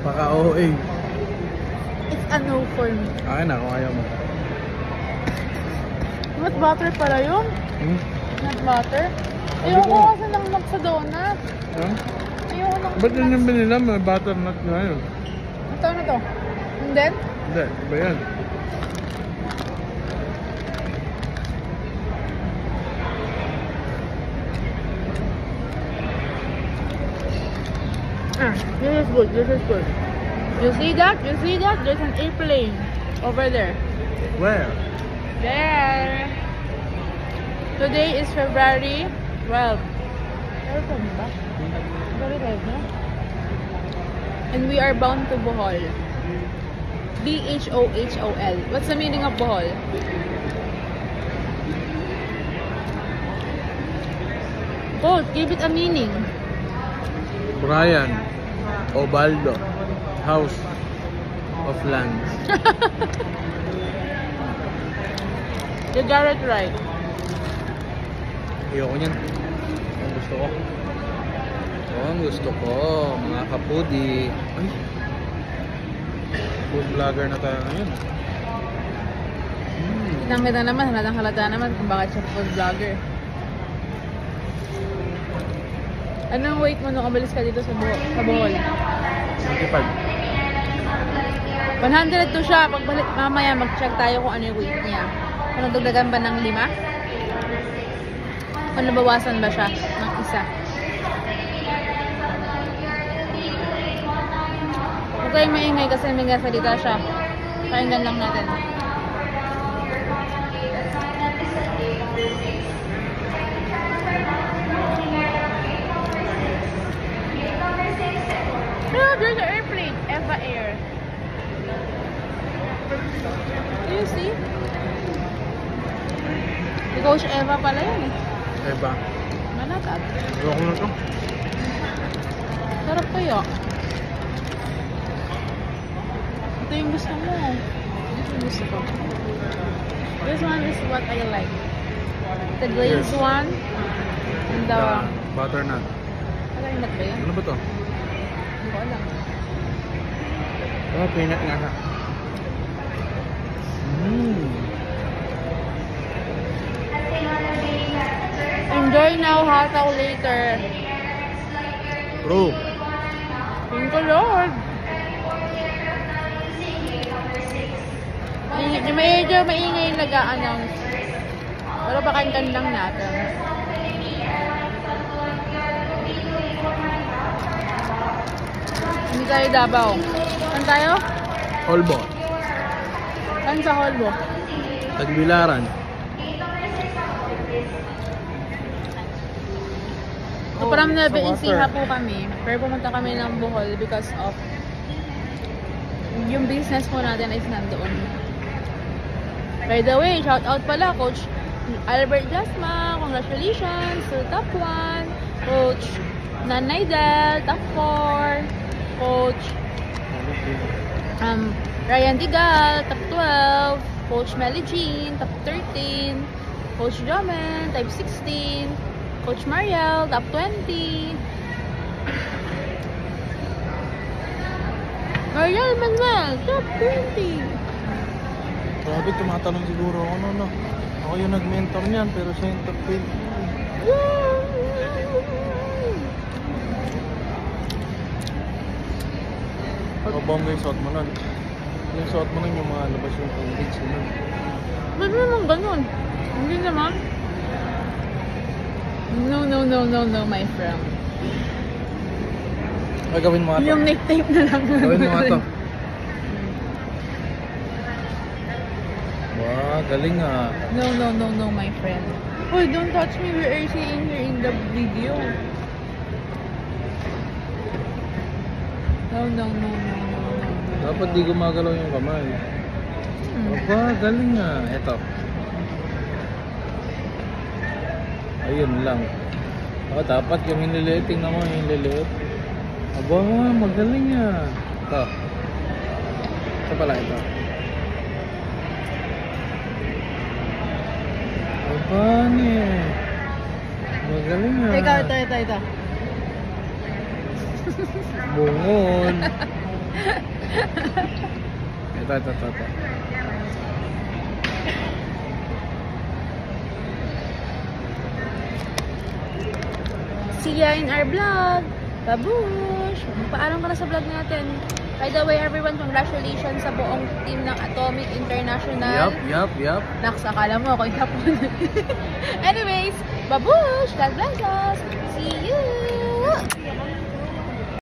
Paka-OA. It's a no for me. Akin na kung ayaw mo. Nut butter pala yun? Nut butter? Ayoko kasi ng nut sa donut. Huh? Ayoko ng Ba't yun yung binila? May butternut na yun. Ito na to. And then? Hindi, iba yan. This is good. This is good. You see that? You see that? There's an airplane over there. Where? There. Today is February 12. February 12, no? And we are bound to Bohol. B-H-O-H-O-L. What's the meaning of Bohol? Both. Give it a meaning. Brian Obaldo, House of Lands. You got it right. Ayoko niyan. Ang gusto ko. Ang gusto ko, mga kapudi. Ay. Food vlogger na tayo ngayon. Kita naman, halata naman kung bakit siya food vlogger. Anong weight mo nung umalis ka dito sa Bohol? 25. 102 siya. Pagbalik mamaya, mag-check tayo kung ano yung weight niya. Kung nagdagdagan ba ng 5? Kung nabawasan ba siya ng 1? Huwag kayong maingay kasi may salita siya. Pakinggan lang natin. Oh, there's an airplane. Eva Air. Do you see? Si Coach Eva pala yun eh. Eva. Manatag. Ayoko na to. Sarap kayo. Ito yung gusto mo. Ito yung gusto ko. This one is what I like. The glazed Yes. one. And the... Butternut. Butternut ba yun? Ano ba to? Hindi ko alam. Oh, peanut nga ha. Enjoy now, hataw later. True. Thank you, Lord. Medyo maingay yung nag-a-announce. Pero pakantan lang natin. Hindi tayo Davao. Saan tayo? Holbo. Saan sa Holbo? Tagbilaran. So, from sa Nueva water. Ecija po kami. Pero pumunta kami ng Bohol because of yung business po natin is nandoon. By the way, shout out pala Coach Albert Jasma. Congratulations to top 1. Coach Nanay Del, top 4. Coach Ryan Digal, top 12. Coach Melly Jean, top 13. Coach Jomen, type 16. Coach Mariel, top 20. Mariel Manuel, top 20. Grabe, tumatanong siguro ako no. Ako yung nag-mentor niyan, pero siya yung top 20. Ako ba yung suot mo nun? Yung suot mo nun yung mga labas yung tubig nun. Ba't naman ganun? Hindi naman. No, my friend. Ay, gawin mo nga to. Yung neck tape na lang. Gawin mo nga to. Wow, galing ah. No, my friend. Hoy, don't touch me. We are seeing here in the video. No. Dapat di gumagalaw yung kamay. Aba, galing ah. Eto. Ayun lang. Oh, dapat yung hiniliit. Tingnan mo yung hiniliit. Aba, magaling ah. Ito. Ito pala ito. Aba, niya. Magaling ah. Ito. Bungon. Ito. See ya in our vlog. Babush! Paalam ka na sa vlog natin. By the way, everyone, congratulations sa buong team ng Atomic International. Yup. Naks, akala mo ako yung hapon. Anyways, babush! God bless us! See you!